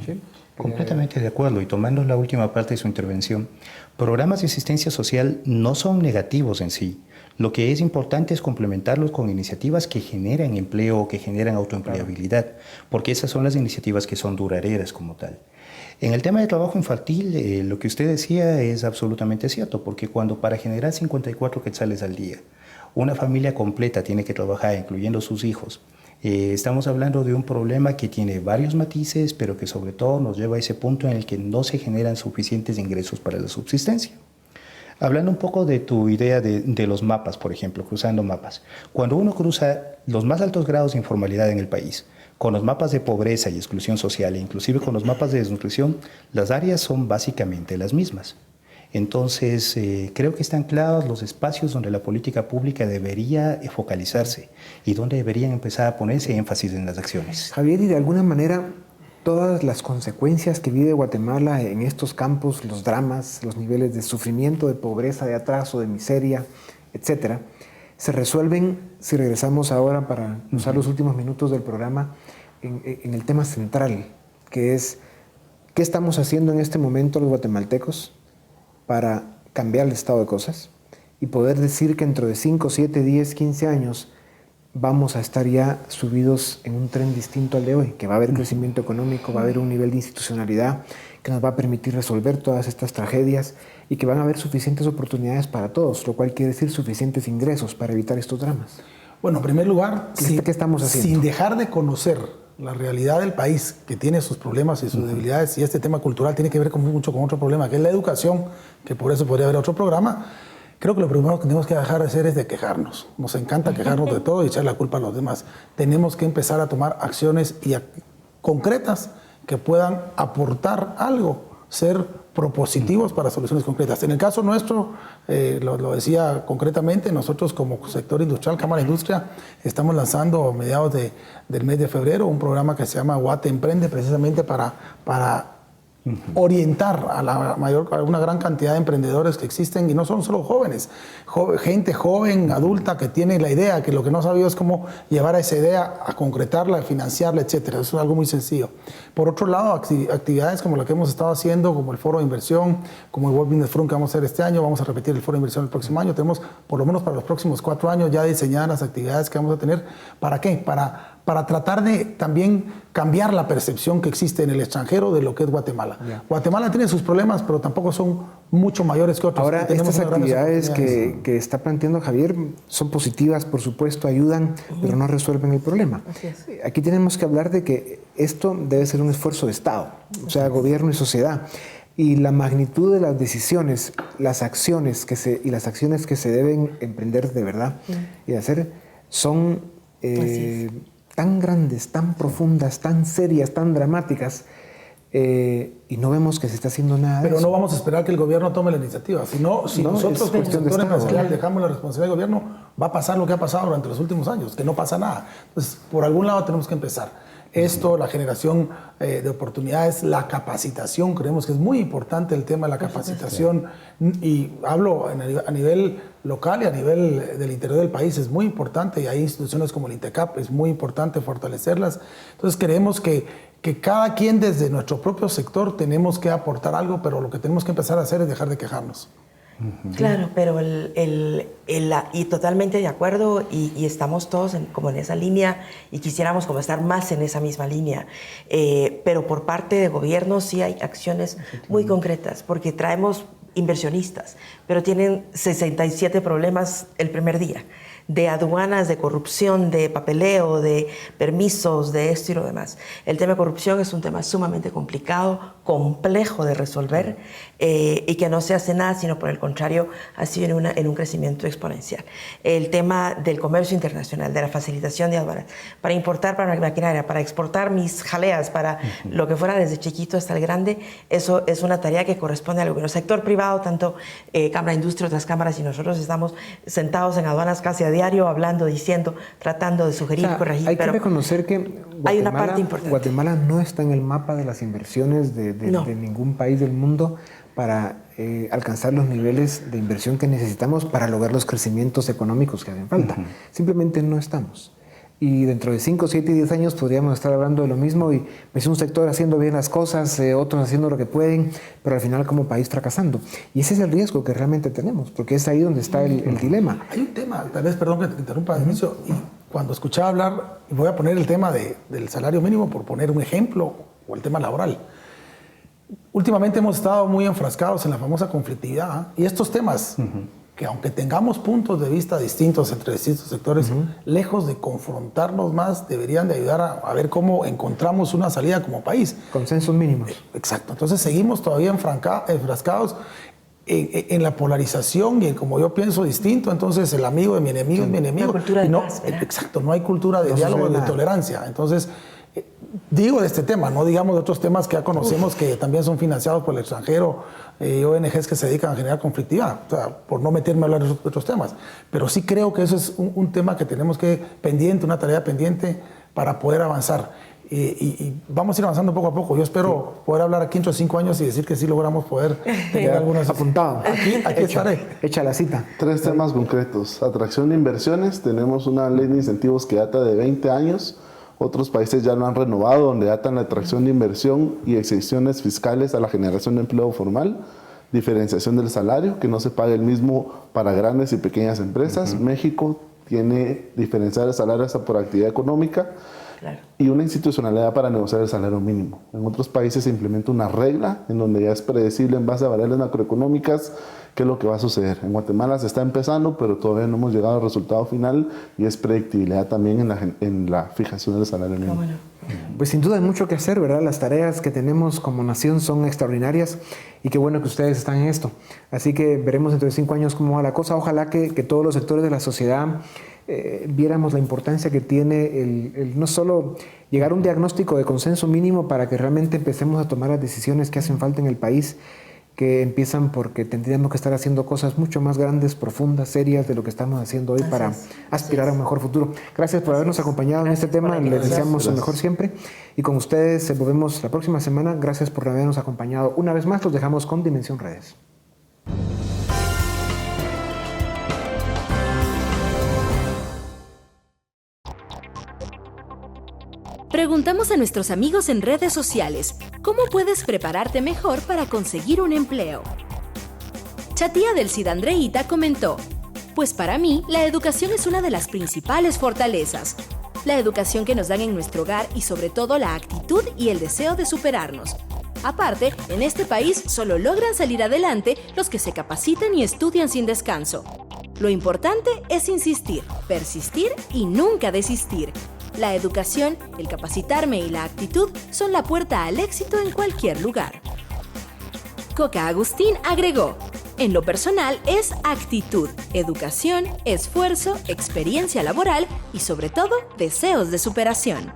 ¿Sí? Completamente de acuerdo. Y tomando la última parte de su intervención, programas de asistencia social no son negativos en sí. Lo que es importante es complementarlos con iniciativas que generan empleo, que generan autoempleabilidad, porque esas son las iniciativas que son duraderas como tal. En el tema de trabajo infantil, lo que usted decía es absolutamente cierto, porque cuando para generar 54 quetzales al día, una familia completa tiene que trabajar, incluyendo sus hijos, estamos hablando de un problema que tiene varios matices, pero que sobre todo nos lleva a ese punto en el que no se generan suficientes ingresos para la subsistencia. Hablando un poco de tu idea de los mapas, por ejemplo, cruzando mapas. Cuando uno cruza los más altos grados de informalidad en el país, con los mapas de pobreza y exclusión social, e inclusive con los mapas de desnutrición, las áreas son básicamente las mismas. Entonces, creo que están claros los espacios donde la política pública debería focalizarse y donde deberían empezar a ponerse énfasis en las acciones. Javier, y de alguna manera, todas las consecuencias que vive Guatemala en estos campos, los dramas, los niveles de sufrimiento, de pobreza, de atraso, de miseria, etcétera, se resuelven, si regresamos ahora para usar los últimos minutos del programa, en el tema central, que es ¿qué estamos haciendo en este momento los guatemaltecos para cambiar el estado de cosas y poder decir que dentro de 5, 7, 10, 15 años vamos a estar ya subidos en un tren distinto al de hoy, que va a haber crecimiento económico, va a haber un nivel de institucionalidad que nos va a permitir resolver todas estas tragedias y que van a haber suficientes oportunidades para todos, lo cual quiere decir suficientes ingresos para evitar estos dramas? Bueno, en primer lugar, ¿Qué estamos haciendo? Sin dejar de conocer la realidad del país, que tiene sus problemas y sus debilidades, y este tema cultural tiene que ver mucho con otro problema, que es la educación, que por eso podría haber otro programa. Creo que lo primero que tenemos que dejar de hacer es de quejarnos. Nos encanta quejarnos de todo y echar la culpa a los demás. Tenemos que empezar a tomar acciones concretas que puedan aportar algo, ser propositivos para soluciones concretas. En el caso nuestro, lo decía concretamente, nosotros como sector industrial, Cámara de Industria, estamos lanzando a mediados del mes de febrero un programa que se llama Guate Emprende, precisamente para orientar a una gran cantidad de emprendedores que existen, y no son solo jóvenes, gente joven, adulta, que tiene la idea, que lo que no ha sabido es cómo llevar a esa idea a concretarla, a financiarla, etcétera. Eso es algo muy sencillo. Por otro lado, actividades como la que hemos estado haciendo, como el Foro de Inversión, como el World Business Forum que vamos a hacer este año, vamos a repetir el Foro de Inversión el próximo año. Tenemos, por lo menos para los próximos 4 años, ya diseñadas las actividades que vamos a tener. ¿Para qué? Para tratar de también cambiar la percepción que existe en el extranjero de lo que es Guatemala. Yeah. Guatemala tiene sus problemas, pero tampoco son mucho mayores que otros. Ahora, estas actividades que está planteando Javier son positivas, por supuesto, ayudan, pero no resuelven el problema. Aquí tenemos que hablar de que esto debe ser un esfuerzo de Estado, o sea, gobierno y sociedad. Y la magnitud de las decisiones, las acciones que se deben emprender de verdad y hacer son tan grandes, tan profundas, tan serias, tan dramáticas, y no vemos que se está haciendo nada. Pero no vamos a esperar que el gobierno tome la iniciativa. Si nosotros como sector empresarial dejamos la responsabilidad del gobierno, va a pasar lo que ha pasado durante los últimos años, que no pasa nada. Entonces, por algún lado tenemos que empezar. Esto, la generación de oportunidades, la capacitación, creemos que es muy importante el tema de la capacitación, y hablo a nivel local y a nivel del interior del país, es muy importante, y hay instituciones como el INTECAP, es muy importante fortalecerlas. Entonces creemos que cada quien desde nuestro propio sector tenemos que aportar algo, pero lo que tenemos que empezar a hacer es dejar de quejarnos. Claro, pero y totalmente de acuerdo, y estamos todos como en esa línea, y quisiéramos como estar más en esa misma línea, pero por parte de gobierno sí hay acciones muy concretas, porque traemos inversionistas, pero tienen 67 problemas el primer día, de aduanas, de corrupción, de papeleo, de permisos, de esto y lo demás. El tema de corrupción es un tema sumamente complicado, complejo de resolver, y que no se hace nada, sino por el contrario, ha sido en un crecimiento exponencial. El tema del comercio internacional, de la facilitación de aduanas, para importar para la maquinaria, para exportar mis jaleas, para lo que fuera desde chiquito hasta el grande, eso es una tarea que corresponde al gobierno. El sector privado, tanto Cámara de Industria, otras cámaras y nosotros estamos sentados en aduanas casi a diario, hablando, diciendo, tratando de sugerir, corregir. Hay que reconocer que hay una parte importante. Guatemala no está en el mapa de las inversiones de ningún país del mundo para alcanzar los niveles de inversión que necesitamos para lograr los crecimientos económicos que hacen falta. Simplemente no estamos. Y dentro de 5, 7 y 10 años podríamos estar hablando de lo mismo, y es un sector haciendo bien las cosas, otros haciendo lo que pueden, pero al final como país fracasando. Y ese es el riesgo que realmente tenemos, porque es ahí donde está el dilema. Hay un tema, tal vez, perdón que te interrumpa, Dionisio, y cuando escuchaba hablar, y voy a poner el tema del salario mínimo por poner un ejemplo, o el tema laboral. Últimamente hemos estado muy enfrascados en la famosa conflictividad, y estos temas, que aunque tengamos puntos de vista distintos entre distintos sectores, lejos de confrontarnos más, deberían de ayudar a ver cómo encontramos una salida como país. Consensos mínimos. Exacto. Entonces seguimos todavía enfrascados en la polarización y en como yo pienso distinto, entonces el amigo de mi enemigo es mi enemigo. Una cultura de no, paz, ¿verdad? exacto, no hay cultura de diálogo, de tolerancia. Entonces, digo de este tema, no digamos de otros temas que ya conocemos que también son financiados por el extranjero, ONGs que se dedican a generar conflictividad, o sea, por no meterme a hablar de otros temas. Pero sí creo que eso es un tema que tenemos que pendiente, una tarea pendiente para poder avanzar. Y vamos a ir avanzando poco a poco. Yo espero poder hablar aquí dentro de 5 años y decir que sí logramos poder tener algunas... Apuntado. Aquí estaré. Echa la cita. 3 temas concretos. Atracción de inversiones. Tenemos una ley de incentivos que data de 20 años. Otros países ya lo han renovado, donde datan la atracción de inversión y exenciones fiscales a la generación de empleo formal. Diferenciación del salario, que no se pague el mismo para grandes y pequeñas empresas. México tiene diferenciar el salario hasta por actividad económica. Claro. Y una institucionalidad para negociar el salario mínimo. En otros países se implementa una regla en donde ya es predecible en base a variables macroeconómicas qué es lo que va a suceder. En Guatemala se está empezando, pero todavía no hemos llegado al resultado final y es predictibilidad también en la fijación del salario mínimo. Bueno. Pues sin duda hay mucho que hacer, ¿verdad? Las tareas que tenemos como nación son extraordinarias y qué bueno que ustedes están en esto. Así que veremos dentro de 5 años cómo va la cosa. Ojalá que todos los sectores de la sociedad viéramos la importancia que tiene el no solo llegar a un diagnóstico de consenso mínimo para que realmente empecemos a tomar las decisiones que hacen falta en el país, que empiezan porque tendríamos que estar haciendo cosas mucho más grandes, profundas, serias de lo que estamos haciendo hoy para aspirar a un mejor futuro. Gracias por habernos acompañado en este tema, les deseamos lo mejor siempre y con ustedes volvemos la próxima semana. Gracias por habernos acompañado una vez más, los dejamos con Dimensión Redes. Preguntamos a nuestros amigos en redes sociales, ¿cómo puedes prepararte mejor para conseguir un empleo? Chatía del Cid Andreita comentó, pues para mí la educación es una de las principales fortalezas. La educación que nos dan en nuestro hogar y sobre todo la actitud y el deseo de superarnos. Aparte, en este país solo logran salir adelante los que se capacitan y estudian sin descanso. Lo importante es insistir, persistir y nunca desistir. La educación, el capacitarme y la actitud son la puerta al éxito en cualquier lugar. Coca Agustín agregó, en lo personal es actitud, educación, esfuerzo, experiencia laboral y sobre todo deseos de superación.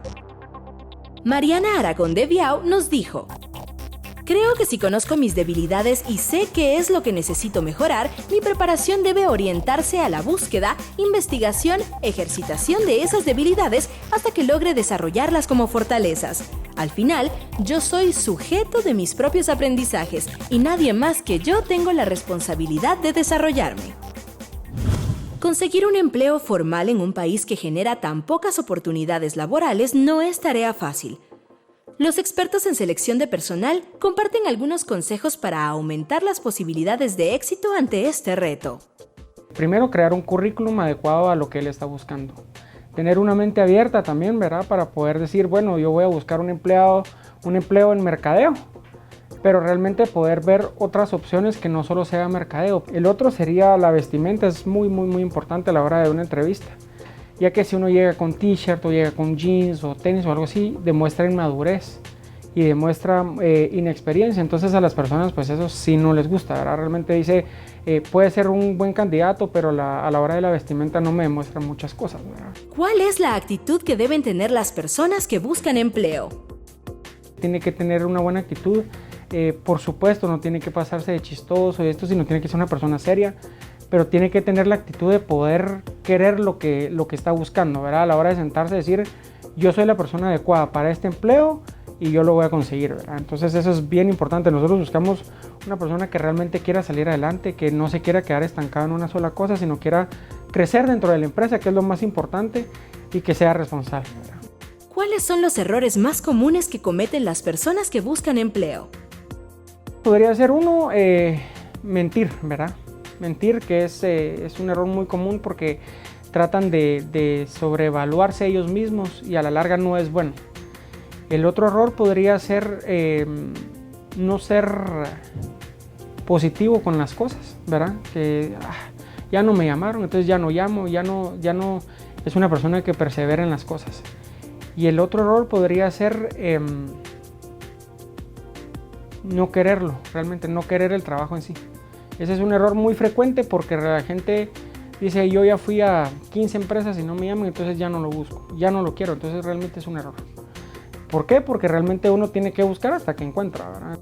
Mariana Aragón de Biao nos dijo, creo que si conozco mis debilidades y sé qué es lo que necesito mejorar, mi preparación debe orientarse a la búsqueda, investigación, ejercitación de esas debilidades hasta que logre desarrollarlas como fortalezas. Al final, yo soy sujeto de mis propios aprendizajes y nadie más que yo tengo la responsabilidad de desarrollarme. Conseguir un empleo formal en un país que genera tan pocas oportunidades laborales no es tarea fácil. Los expertos en selección de personal comparten algunos consejos para aumentar las posibilidades de éxito ante este reto. Primero, crear un currículum adecuado a lo que él está buscando. Tener una mente abierta también, ¿verdad? Para poder decir, bueno, yo voy a buscar un empleo en mercadeo, pero realmente poder ver otras opciones que no solo sea mercadeo. El otro sería la vestimenta, es muy importante a la hora de una entrevista. Ya que si uno llega con t-shirt o llega con jeans o tenis o algo así, demuestra inmadurez y demuestra inexperiencia. Entonces a las personas pues eso sí no les gusta, ¿verdad? Realmente dice, puede ser un buen candidato, pero a la hora de la vestimenta no me demuestra muchas cosas, ¿verdad? ¿Cuál es la actitud que deben tener las personas que buscan empleo? Tiene que tener una buena actitud, por supuesto no tiene que pasarse de chistoso y esto, sino tiene que ser una persona seria. Pero tiene que tener la actitud de poder querer lo que está buscando, ¿verdad? A la hora de sentarse y decir, yo soy la persona adecuada para este empleo y yo lo voy a conseguir, ¿verdad? Entonces eso es bien importante. Nosotros buscamos una persona que realmente quiera salir adelante, que no se quiera quedar estancada en una sola cosa, sino quiera crecer dentro de la empresa, que es lo más importante, y que sea responsable, ¿verdad? ¿Cuáles son los errores más comunes que cometen las personas que buscan empleo? Podría ser uno, mentir, ¿verdad? Mentir, que es un error muy común porque tratan de sobrevaluarse ellos mismos y a la larga no es bueno. El otro error podría ser no ser positivo con las cosas, ¿verdad? Que ya no me llamaron, entonces ya no llamo, ya no es una persona que persevera en las cosas. Y el otro error podría ser no quererlo, realmente no querer el trabajo en sí. Ese es un error muy frecuente porque la gente dice, yo ya fui a 15 empresas y no me llaman, entonces ya no lo busco, ya no lo quiero, entonces realmente es un error. ¿Por qué? Porque realmente uno tiene que buscar hasta que encuentra, ¿verdad?